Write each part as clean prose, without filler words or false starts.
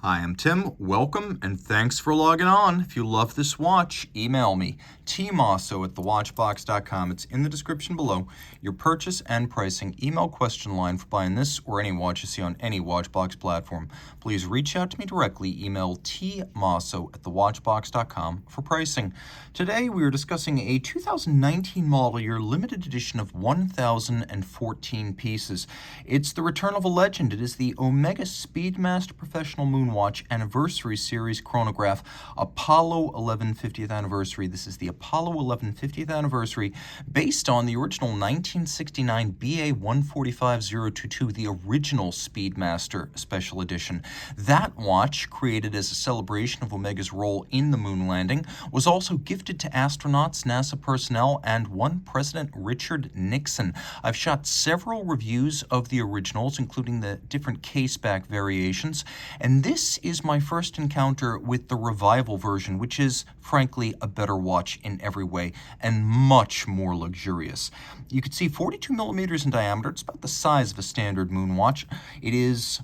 Hi, I'm Tim. Welcome and thanks for logging on. If you love this watch, email me, tmosso@thewatchbox.com. It's in the description below. Your purchase and pricing email question line for buying this or any watch you see on any Watchbox platform. Please reach out to me directly. Email tmosso@thewatchbox.com for pricing. Today we are discussing a 2019 model year limited edition of 1,014 pieces. It's the return of a legend. It is the Omega Speedmaster Professional Moonwatch Anniversary Series Chronograph Apollo 11 50th Anniversary. This is the Apollo 11 50th Anniversary based on the original 1969 BA 145022, the original Speedmaster Special Edition. That watch, created as a celebration of Omega's role in the moon landing, was also gifted to astronauts, NASA personnel, and one President Richard Nixon. I've shot several reviews of the originals, including the different caseback variations, and this is my first encounter with the revival version, which is, frankly, a better watch in every way and much more luxurious. You can see 42 millimeters in diameter. It's about the size of a standard moon watch. It is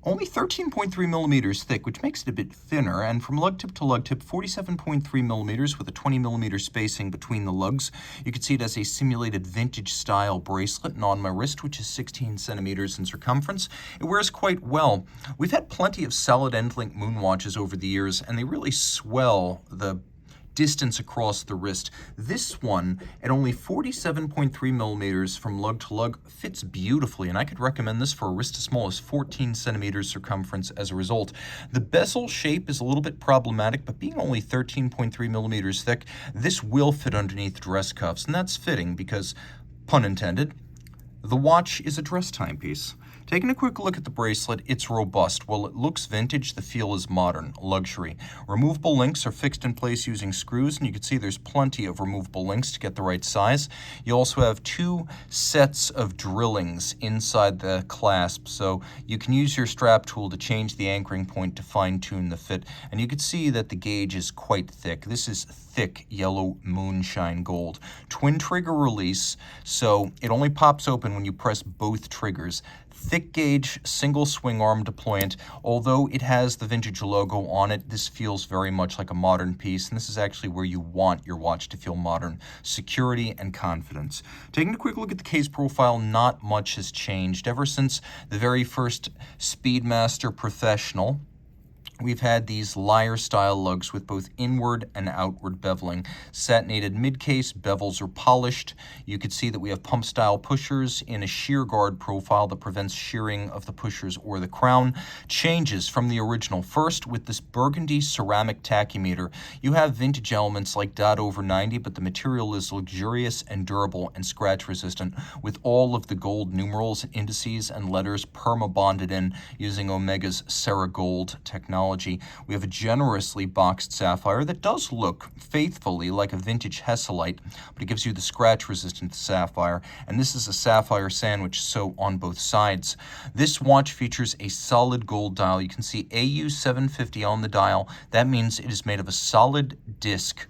only 13.3 millimeters thick, which makes it a bit thinner, and from lug tip to lug tip, 47.3 millimeters with a 20 millimeter spacing between the lugs. You can see it has a simulated vintage style bracelet, and on my wrist, which is 16 centimeters in circumference, it wears quite well. We've had plenty of solid end link moon watches over the years, and they really swell the distance across the wrist. This one, at only 47.3 millimeters from lug to lug, fits beautifully, and I could recommend this for a wrist as small as 14 centimeters circumference as a result. The bezel shape is a little bit problematic, but being only 13.3 millimeters thick, this will fit underneath dress cuffs, and that's fitting because, pun intended, the watch is a dress timepiece. Taking a quick look at the bracelet, it's robust. While it looks vintage, the feel is modern, luxury. Removable links are fixed in place using screws, and you can see there's plenty of removable links to get the right size. You also have two sets of drillings inside the clasp, so you can use your strap tool to change the anchoring point to fine-tune the fit. And you can see that the gauge is quite thick. This is thick yellow moonshine gold. Twin trigger release, so it only pops open when you press both triggers. Thick gauge, single swing arm deployant. Although it has the vintage logo on it, this feels very much like a modern piece, and this is actually where you want your watch to feel modern. Security and confidence. Taking a quick look at the case profile, not much has changed. Ever since the very first Speedmaster Professional, we've had these lyre-style lugs with both inward and outward beveling. Satinated mid-case, bevels are polished. You can see that we have pump-style pushers in a shear guard profile that prevents shearing of the pushers or the crown. Changes from the original. First, with this burgundy ceramic tachymeter, you have vintage elements like dot over 90, but the material is luxurious and durable and scratch-resistant, with all of the gold numerals, indices, and letters perma-bonded in using Omega's Ceragold technology. We have a generously boxed sapphire that does look faithfully like a vintage Hesalite, but it gives you the scratch-resistant sapphire, and this is a sapphire sandwich, so on both sides. This watch features a solid gold dial. You can see AU 750 on the dial. That means it is made of a solid disc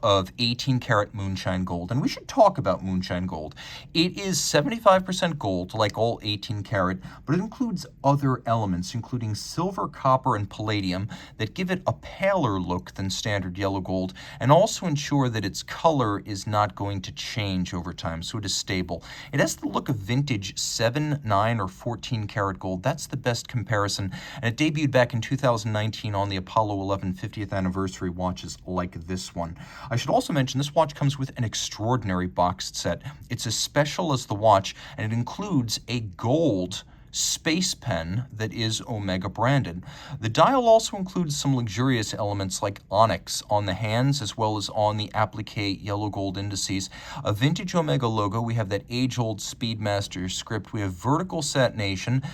of 18 karat moonshine gold, and we should talk about moonshine gold. It is 75% gold, like all 18 karat, but it includes other elements, including silver, copper, and palladium that give it a paler look than standard yellow gold, and also ensure that its color is not going to change over time, so it is stable. It has the look of vintage 7, 9, or 14 karat gold. That's the best comparison, and it debuted back in 2019 on the Apollo 11 50th anniversary watches like this one. I should also mention this watch comes with an extraordinary boxed set. It's as special as the watch, and it includes a gold space pen that is Omega branded. The dial also includes some luxurious elements like onyx on the hands as well as on the applique yellow gold indices. A vintage Omega logo. We have that age-old Speedmaster script. We have vertical satination,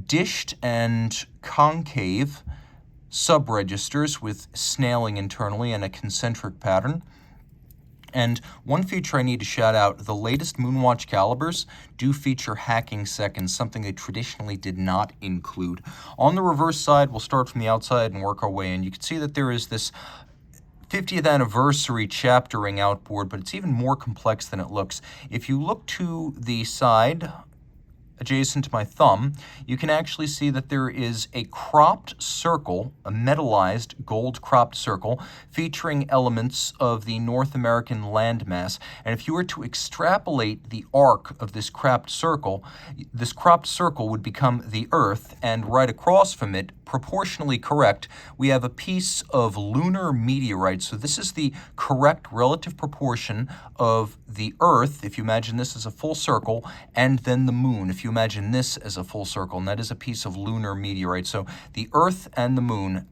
dished and concave sub-registers with snailing internally and a concentric pattern. And one feature I need to shout out, the latest Moonwatch calibers do feature hacking seconds, something they traditionally did not include. On the reverse side, we'll start from the outside and work our way in. You can see that there is this 50th anniversary chaptering outboard, but it's even more complex than it looks. If you look to the side, adjacent to my thumb, you can actually see that there is a cropped circle, a metallized gold cropped circle, featuring elements of the North American landmass. And if you were to extrapolate the arc of this cropped circle would become the Earth, and right across from it, proportionally correct, we have a piece of lunar meteorite. So this is the correct relative proportion of the Earth, if you imagine this as a full circle, and then the moon, if you imagine this as a full circle, and that is a piece of lunar meteorite. So the Earth and the moon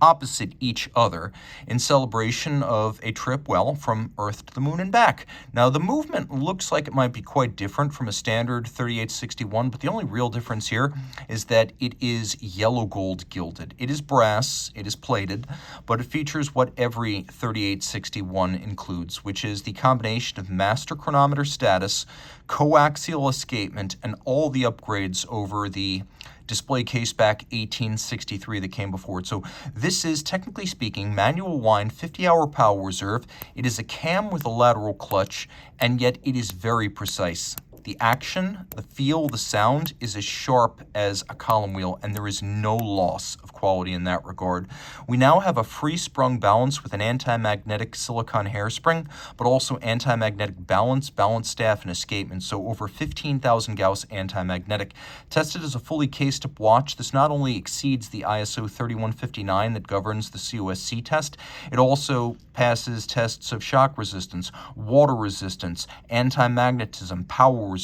opposite each other in celebration of a trip, well, from Earth to the moon and back. Now, the movement looks like it might be quite different from a standard 3861, but the only real difference here is that it is yellow gold gilded. It is brass, it is plated, but it features what every 3861 includes, which is the combination of master chronometer status, coaxial escapement, and all the upgrades over the display case back 1863 that came before it. So this is, technically speaking, manual wind, 50-hour power reserve. It is a cam with a lateral clutch, and yet it is very precise. The action, the feel, the sound is as sharp as a column wheel, and there is no loss of quality in that regard. We now have a free-sprung balance with an anti-magnetic silicone hairspring, but also anti-magnetic balance staff, and escapement, so over 15,000 Gauss anti-magnetic. Tested as a fully cased-up watch, this not only exceeds the ISO 3159 that governs the COSC test, it also passes tests of shock resistance, water resistance, anti-magnetism, power reserve.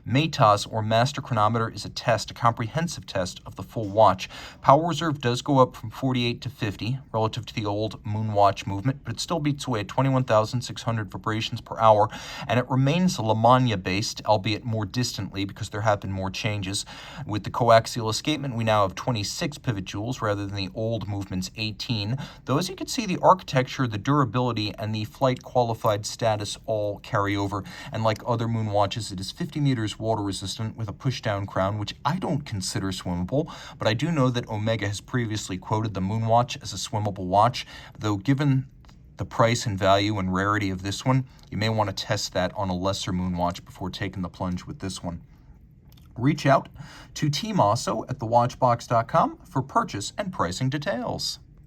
MATOS, or master chronometer, is a comprehensive test of the full watch. Power reserve does go up from 48 to 50 relative to the old moon watch movement, but it still beats away at 21,600 vibrations per hour, and it remains Lamagna based, albeit more distantly because there have been more changes. With the coaxial escapement, we now have 26 pivot joules rather than the old movement's 18. Though, as you can see, the architecture, the durability, and the flight qualified status all carry over, and like other moon watches, it is 50 meters water resistant with a push-down crown, which I don't consider swimmable, but I do know that Omega has previously quoted the moon watch as a swimmable watch, though given the price and value and rarity of this one, you may want to test that on a lesser moon watch before taking the plunge with this one. Reach out to Team Mosso at thewatchbox.com for purchase and pricing details.